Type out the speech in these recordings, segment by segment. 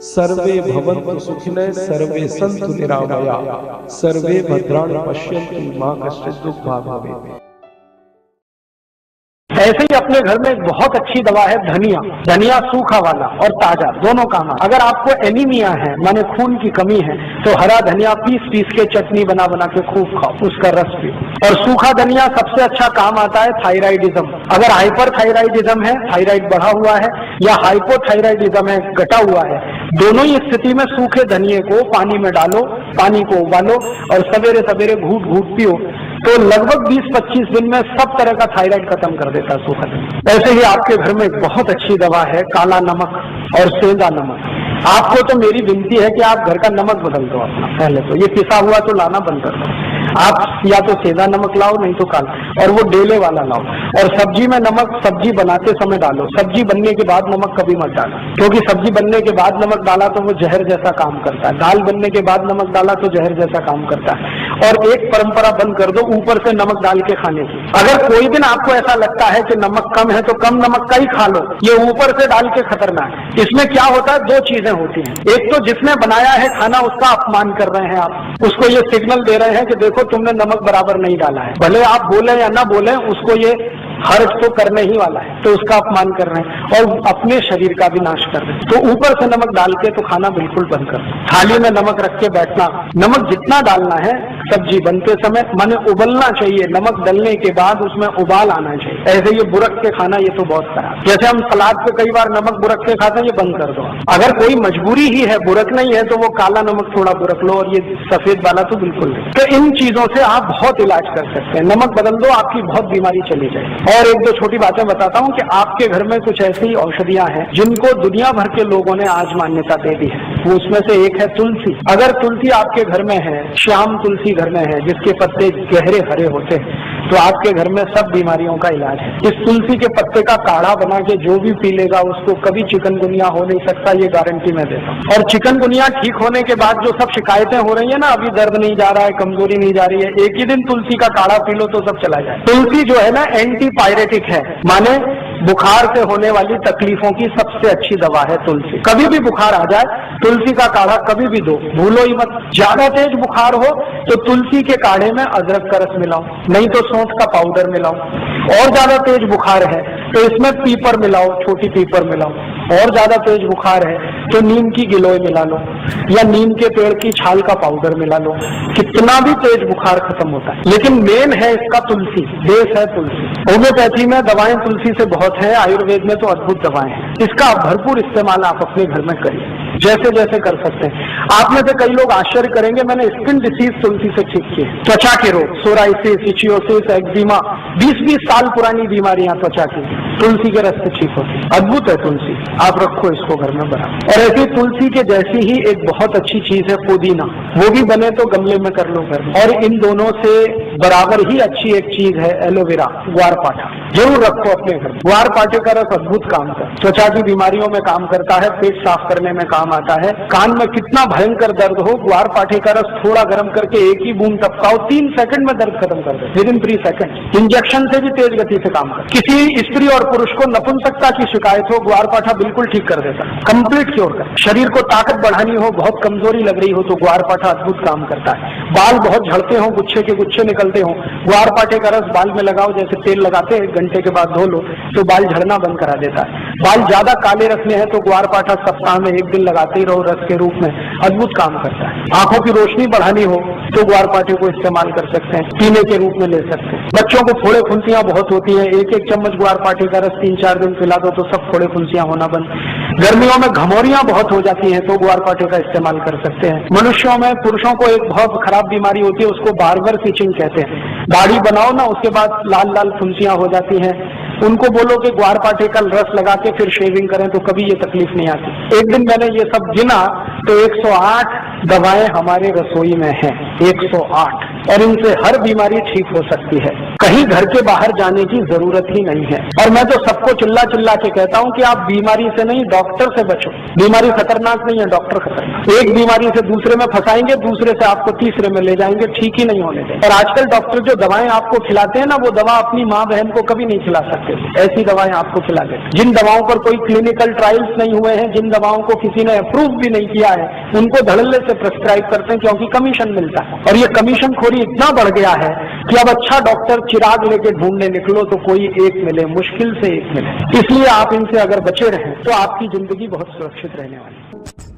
सर्वे भवन्तु सुखिनः, सर्वे सन्तु निरामया, सर्वे भद्राणि पश्यन्तु मा कश्चित् दुःखभाग् भवेत्। ऐसे ही अपने घर में एक बहुत अच्छी दवा है धनिया। धनिया सूखा वाला और ताजा दोनों काम है। अगर आपको एनीमिया है माने खून की कमी है तो हरा धनिया पीस के चटनी बना के खूब खाओ, उसका रस पियो। और सूखा धनिया सबसे अच्छा काम आता है थायराइडिज्म। अगर हाइपर थायराइडिज्म है, थायराइड बढ़ा हुआ है, या हाइपोथायराइडिज्म है, घटा हुआ है, दोनों ही स्थिति में सूखे धनिये को पानी में डालो, पानी को उबालो और सवेरे सवेरे घूट घूट पियो तो लगभग 20-25 दिन में सब तरह का थायराइड खत्म कर देता है सूखा धनिया। ऐसे ही आपके घर में एक बहुत अच्छी दवा है काला नमक और सेंधा नमक। आपको तो मेरी विनती है कि आप घर का नमक बदल दो अपना। पहले तो ये पिसा हुआ तो लाना बंद कर दो। आप या तो सेंधा नमक लाओ नहीं तो काला, और वो डेले वाला लाओ। और सब्जी में नमक सब्जी बनाते समय डालो, सब्जी बनने के बाद नमक कभी मत डालो, क्योंकि सब्जी बनने के बाद नमक डाला तो वो जहर जैसा काम करता है। दाल बनने के बाद नमक डाला तो जहर जैसा काम करता है। और एक परंपरा बंद कर दो ऊपर से नमक डाल के खाने की। अगर कोई दिन आपको ऐसा लगता है कि नमक कम है तो कम नमक का ही खा लो, ये ऊपर से डाल के खतरनाक है। इसमें क्या होता है, दो चीजें होती हैं। एक तो जिसने बनाया है खाना उसका अपमान कर रहे हैं आप, उसको ये सिग्नल दे रहे हैं कि देखो तुमने नमक बराबर नहीं डाला है। भले आप बोले या ना बोले, उसको ये हर्ट तो करने ही वाला है, तो उसका अपमान कर रहे हैं और अपने शरीर का भी नाश कर रहे हैं। तो ऊपर से नमक डाल के तो खाना बिल्कुल बंद कर दो। थाली में नमक रख के बैठना, नमक जितना डालना है सब्जी बनते समय माने उबलना चाहिए, नमक डलने के बाद उसमें उबाल आना चाहिए। ऐसे ये बुरक के खाना ये तो बहुत खराब। जैसे हम सलाद पे कई बार नमक बुरक के खाते हैं, ये बंद कर दो। अगर कोई मजबूरी ही है, बुरक नहीं है, तो वो काला नमक थोड़ा बुरक लो और ये सफेद वाला तो बिल्कुल नहीं। तो इन चीजों से आप बहुत इलाज कर सकते हैं। नमक बदल दो, आपकी बहुत बीमारी चली जाएगी। और एक दो छोटी बातें बताता हूँ कि आपके घर में कुछ ऐसी औषधियां हैं जिनको दुनिया भर के लोगों ने आज मान्यता दे दी है। वो उसमें से एक है तुलसी। अगर तुलसी आपके घर में है, श्याम तुलसी घर में है जिसके पत्ते गहरे हरे होते हैं, तो आपके घर में सब बीमारियों का इलाज है। इस तुलसी के पत्ते का काढ़ा बना के जो भी पी लेगा उसको कभी चिकनगुनिया हो नहीं सकता, ये गारंटी मैं देता हूँ। और चिकनगुनिया ठीक होने के बाद जो सब शिकायतें हो रही है ना, अभी दर्द नहीं जा रहा है, कमजोरी नहीं जा रही है, एक ही दिन तुलसी का काढ़ा पी लो तो सब चला जाए। तुलसी जो है ना एंटीपायरेटिक है, माने बुखार से होने वाली तकलीफों की सबसे अच्छी दवा है तुलसी। कभी भी बुखार आ जाए तुलसी का काढ़ा कभी भी दो, भूलो ही मत। ज्यादा तेज बुखार हो तो तुलसी के काढ़े में अदरक का रस मिलाओ, नहीं तो सौंठ का पाउडर मिलाओ। और ज्यादा तेज बुखार है तो इसमें पीपर मिलाओ, छोटी पीपर मिलाओ। और ज्यादा तेज बुखार है तो नीम की गिलोय मिला लो या नीम के पेड़ की छाल का पाउडर मिला लो। कितना भी तेज बुखार खत्म होता है। लेकिन मेन है इसका तुलसी, बेस है तुलसी। होम्योपैथी में दवाएं तुलसी से बहुत है, आयुर्वेद में तो अद्भुत दवाएं हैं। इसका भरपूर इस्तेमाल आप अपने घर में करिए, जैसे जैसे कर सकते हैं। आप में से कई लोग आश्चर्य करेंगे, मैंने स्किन डिसीज तुलसी से ठीक किए। त्वचा के रोग, सोराइसिस, इचियोसिस, एक्जिमा, 20-20 साल पुरानी बीमारियां त्वचा की तुलसी के रस से ठीक होती है। अद्भुत है तुलसी, आप रखो इसको घर में बना। और ऐसी तुलसी के जैसी ही एक बहुत अच्छी चीज है पुदीना, वो भी बने तो गमले में कर लो घर में। और इन दोनों से बराबर ही अच्छी एक चीज है एलोवेरा, ग्वारपाठा, जरूर रखो अपने घर। ग्वारपाठे का रस अद्भुत काम करता है, त्वचा की बीमारियों में काम करता है, पेट साफ करने में काम आता है। कान में कितना भयंकर दर्द हो, ग्वारपाठे का रस थोड़ा गर्म करके एक ही बूंद टपकाओ, 3 सेकंड में दर्द खत्म कर दे, विदिन 3 सेकंड। इंजेक्शन से भी तेज गति से काम कर। किसी स्त्री और पुरुष को नपुंसकता की शिकायत हो, ग्वारपाठा बिल्कुल ठीक कर देता है, कंप्लीट क्योर कर। शरीर को ताकत बढ़ानी हो, बहुत कमजोरी लग रही हो तो ग्वारपाठा अद्भुत काम करता है। बाल बहुत झड़ते हो, गुच्छे के गुच्छे निकलते हो, ग्वारपाठे का रस बाल में लगाओ, जैसे तेल लगाते हैं, 1 घंटे के बाद धो लो तो बाल झड़ना बंद करा देता है। बाल ज्यादा काले रखने हैं तो ग्वारपाठा सप्ताह में 1 दिन लगाते ही रहो रस के रूप में, अद्भुत काम करता है। आंखों की रोशनी बढ़ानी हो तो ग्वारपाठे को इस्तेमाल कर सकते हैं, पीने के रूप में ले सकते हैं। बच्चों को फोड़े फुंसियां बहुत होती हैं, 1-1 चम्मच ग्वारपाठे का रस 3-4 दिन पिला दो तो सब फोड़े फुंसियां होना बंद। गर्मियों में घमौरियां बहुत हो जाती हैं तो ग्वारपाठे का इस्तेमाल कर सकते हैं। मनुष्यों में, पुरुषों को एक बहुत खराब बीमारी होती है, उसको बार्बर स्टिचिंग कहते हैं। दाढ़ी बनाओ ना, उसके बाद लाल लाल फुंसियां हो जाती हैं, उनको बोलो कि ग्वारपाठे का रस लगा के फिर शेविंग करें तो कभी ये तकलीफ नहीं आती। एक दिन मैंने ये सब गिना तो 108 दवाएं हमारे रसोई में हैं, 108, और इनसे हर बीमारी ठीक हो सकती है। कहीं घर के बाहर जाने की जरूरत ही नहीं है। और मैं तो सबको चिल्ला चिल्ला के कहता हूं कि आप बीमारी से नहीं, डॉक्टर से बचो। बीमारी खतरनाक नहीं है, डॉक्टर खतरनाक। एक बीमारी से दूसरे में फंसाएंगे, दूसरे से आपको तीसरे में ले जाएंगे, ठीक ही नहीं होने देंगे। और आजकल डॉक्टर जो दवाएं आपको खिलाते हैं ना, वो दवा अपनी माँ बहन को कभी नहीं खिला सकते, ऐसी दवाएं आपको खिला देते। जिन दवाओं पर कोई क्लिनिकल ट्रायल्स नहीं हुए हैं, जिन दवाओं को किसी ने अप्रूव भी नहीं किया है, उनको धड़ल्ले से प्रेस्क्राइब करते हैं, क्योंकि कमीशन मिलता है। और ये कमीशन खोरी इतना बढ़ गया है कि अब अच्छा डॉक्टर चिराग लेके ढूंढने निकलो तो कोई एक मिले, मुश्किल से एक मिले। इसलिए आप इनसे अगर बचे रहें तो आपकी जिंदगी बहुत सुरक्षित रहने वाली है।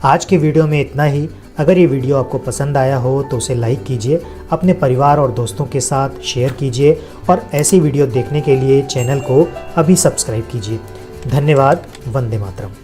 आज के वीडियो में इतना ही। अगर ये वीडियो आपको पसंद आया हो तो उसे लाइक कीजिए, अपने परिवार और दोस्तों के साथ शेयर कीजिए और ऐसी वीडियो देखने के लिए चैनल को अभी सब्सक्राइब कीजिए। धन्यवाद। वंदे मातरम।